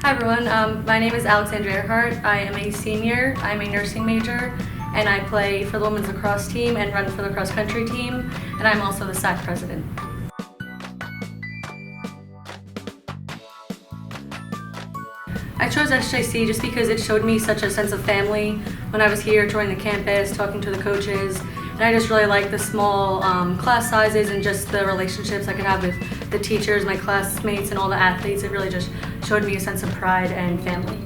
Hi everyone, my name is Alexandra Ehrhart. I am a senior, I'm a nursing major, and I play for the women's lacrosse team and run for the cross country team, and I'm also the SAAC President. I chose SJC just because it showed me such a sense of family when I was here touring the campus, talking to the coaches, and I just really liked the small class sizes and just the relationships I could have with the teachers, my classmates, and all the athletes. It really just showed me a sense of pride and family.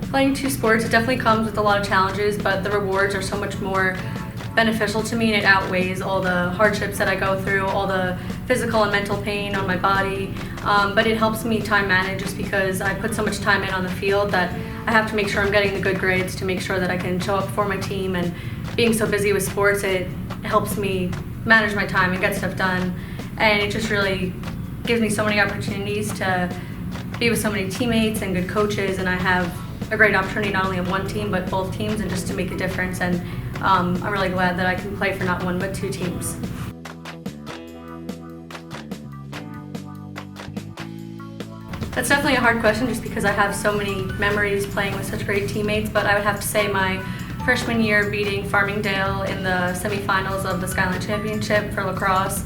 Playing two sports, it definitely comes with a lot of challenges, but the rewards are so much more beneficial to me, and it outweighs all the hardships that I go through, all the physical and mental pain on my body, but it helps me time manage just because I put so much time in on the field that I have to make sure I'm getting the good grades to make sure that I can show up for my team, and being so busy with sports, it helps me manage my time and get stuff done, and it just really gives me so many opportunities to be with so many teammates and good coaches, and I have a great opportunity not only on one team but both teams, and just to make a difference, and I'm really glad that I can play for not one but two teams. That's definitely a hard question just because I have so many memories playing with such great teammates, but I would have to say my freshman year beating Farmingdale in the semifinals of the Skyline Championship for lacrosse,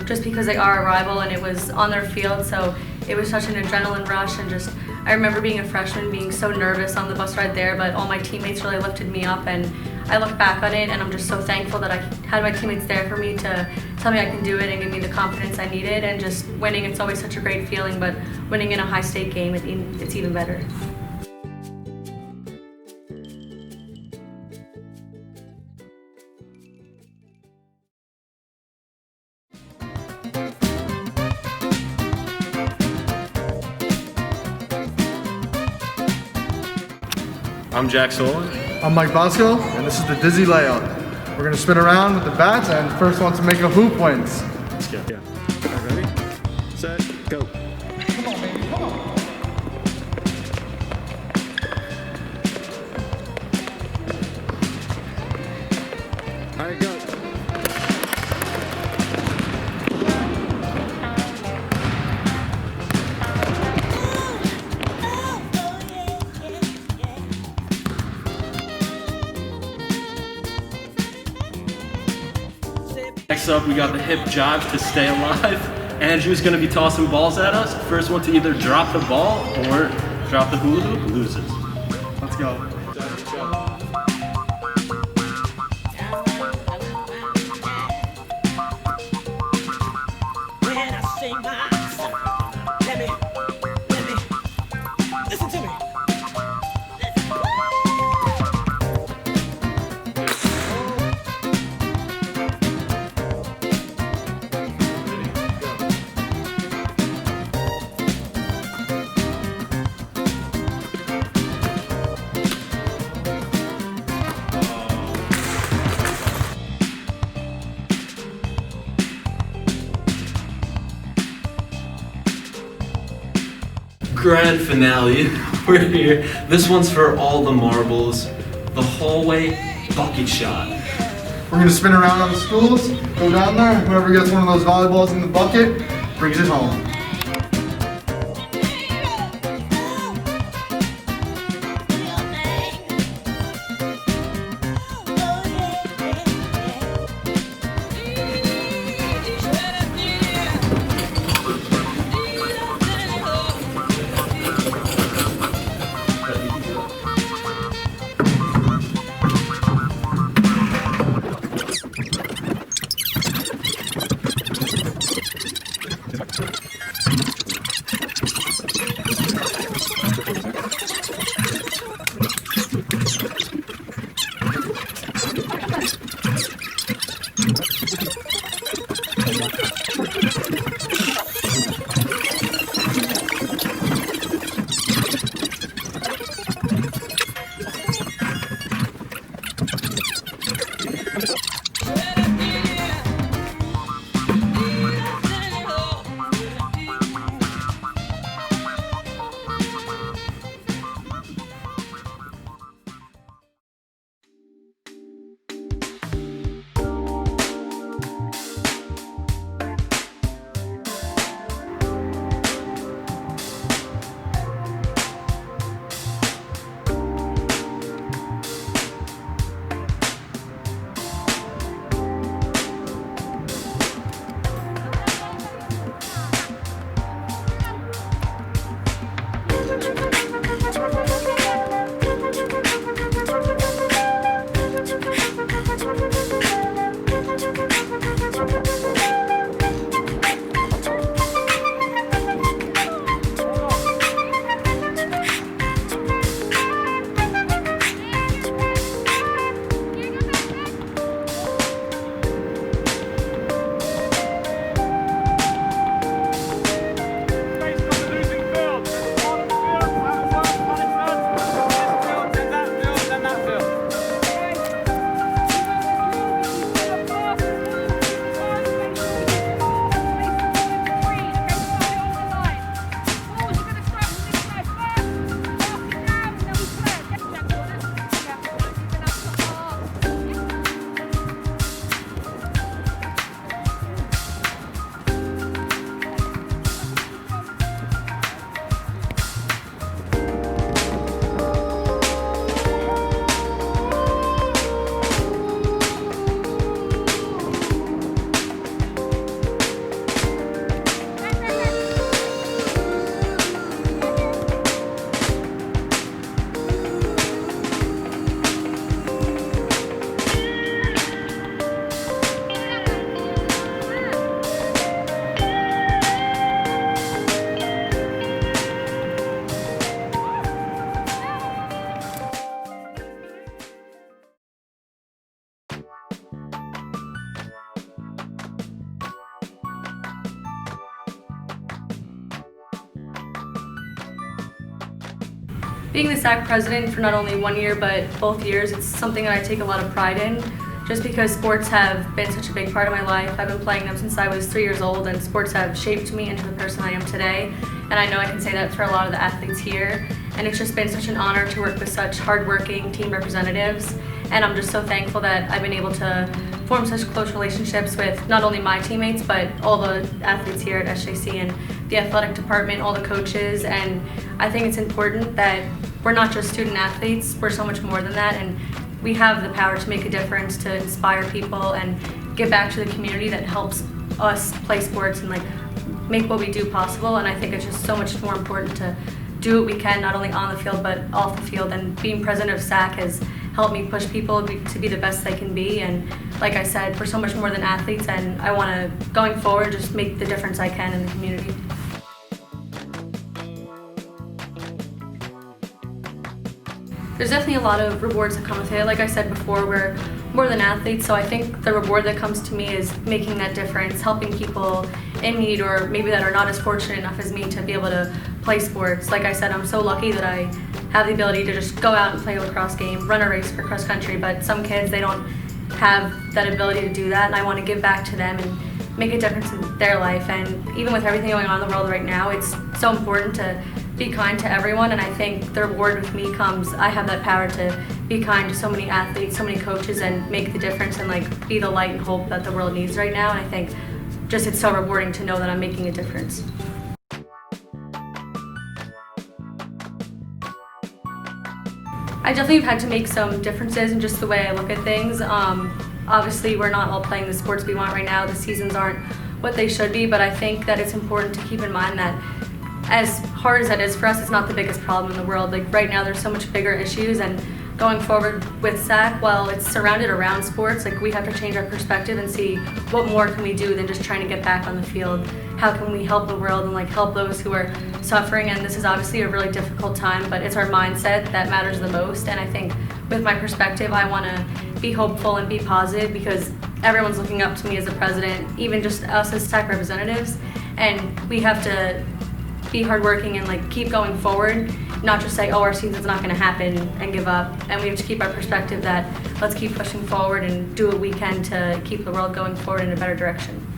just because they are a rival and it was on their field, so it was such an adrenaline rush, and just I remember being a freshman being so nervous on the bus ride there, but all my teammates really lifted me up, and I look back on it and I'm just so thankful that I had my teammates there for me to tell me I can do it and give me the confidence I needed. And just winning, it's always such a great feeling, but winning in a high-stake game, it's even better. I'm Jack Solon. I'm Mike Bosco, and this is the Dizzy Layout. We're going to spin around with the bats, and the first one to make a hoop wins. Let's go. Yeah. All right, ready? Set, go. Come on, baby, come on. All right, go. Next up, we got the hip jive to stay alive. Andrew's gonna be tossing balls at us. First one to either drop the ball or drop the hula hoop loses. Let's go. When I sing my song, let me, listen to me. Grand finale, we're here. This one's for all the marbles. The hallway bucket shot. We're going to spin around on the stools, go down there, and whoever gets one of those volleyballs in the bucket brings it home. being the SAAC president for not only 1 year but both years, it's something that I take a lot of pride in, just because sports have been such a big part of my life. I've been playing them since I was 3 years old, and sports have shaped me into the person I am today. And I know I can say that for a lot of the athletes here. And it's just been such an honor to work with such hardworking team representatives. And I'm just so thankful that I've been able to form such close relationships with not only my teammates, but all the athletes here at SJC and the athletic department, all the coaches. And I think it's important that we're not just student athletes, we're so much more than that. And we have the power to make a difference, to inspire people and give back to the community that helps us play sports and make what we do possible. And I think it's just so much more important to do what we can, not only on the field but off the field. And being president of SAAC has helped me push people to be the best they can be. And like I said, we're so much more than athletes, and I want to, going forward, just make the difference I can in the community. There's definitely a lot of rewards that come with it. Like I said before, we're more than athletes, so I think the reward that comes to me is making that difference, helping people in need or maybe that are not as fortunate enough as me to be able to play sports. Like I said, I'm so lucky that I have the ability to just go out and play a lacrosse game, run a race for cross country, but some kids, they don't have that ability to do that, and I want to give back to them and make a difference in their life. And even with everything going on in the world right now, it's so important to be kind to everyone, and I think the reward with me comes, I have that power to be kind to so many athletes, so many coaches, and make the difference and be the light and hope that the world needs right now. And I think just it's so rewarding to know that I'm making a difference. I definitely have had to make some differences in just the way I look at things. Obviously, we're not all playing the sports we want right now. The seasons aren't what they should be, but I think that it's important to keep in mind that as hard as that is for us, it's not the biggest problem in the world. Right now, there's so much bigger issues, and going forward with SAAC, while it's surrounded around sports, we have to change our perspective and see what more can we do than just trying to get back on the field. How can we help the world and help those who are suffering? And this is obviously a really difficult time, but it's our mindset that matters the most. And I think with my perspective, I want to be hopeful and be positive, because everyone's looking up to me as a president, even just us as SAAC representatives. And we have to be hardworking and keep going forward, not just say, oh, our season's not going to happen and give up. And we have to keep our perspective that let's keep pushing forward and do what we can to keep the world going forward in a better direction.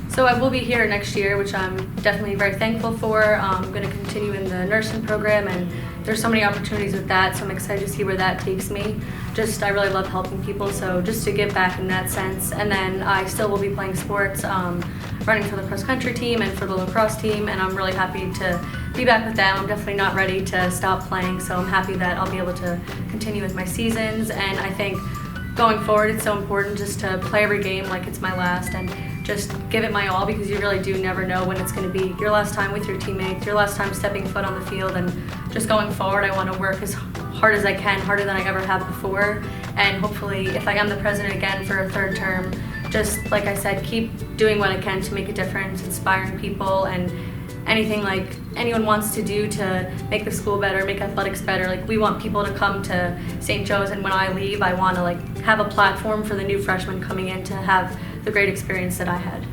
So I will be here next year, which I'm definitely very thankful for. I'm going to continue in the nursing program, and there's so many opportunities with that, so I'm excited to see where that takes me. I really love helping people, so just to give back in that sense. And then I still will be playing sports, running for the cross country team and for the lacrosse team, and I'm really happy to be back with them. I'm definitely not ready to stop playing, so I'm happy that I'll be able to continue with my seasons. And I think going forward, it's so important just to play every game like it's my last, and just give it my all, because you really do never know when it's going to be your last time with your teammates, your last time stepping foot on the field. And just going forward, I want to work as hard as I can, harder than I ever have before. And hopefully, if I am the president again for a third term, just like I said, keep doing what I can to make a difference, inspiring people, and anything anyone wants to do to make the school better, make athletics better. We want people to come to St. Joe's, and when I leave, I want to have a platform for the new freshmen coming in to have the great experience that I had.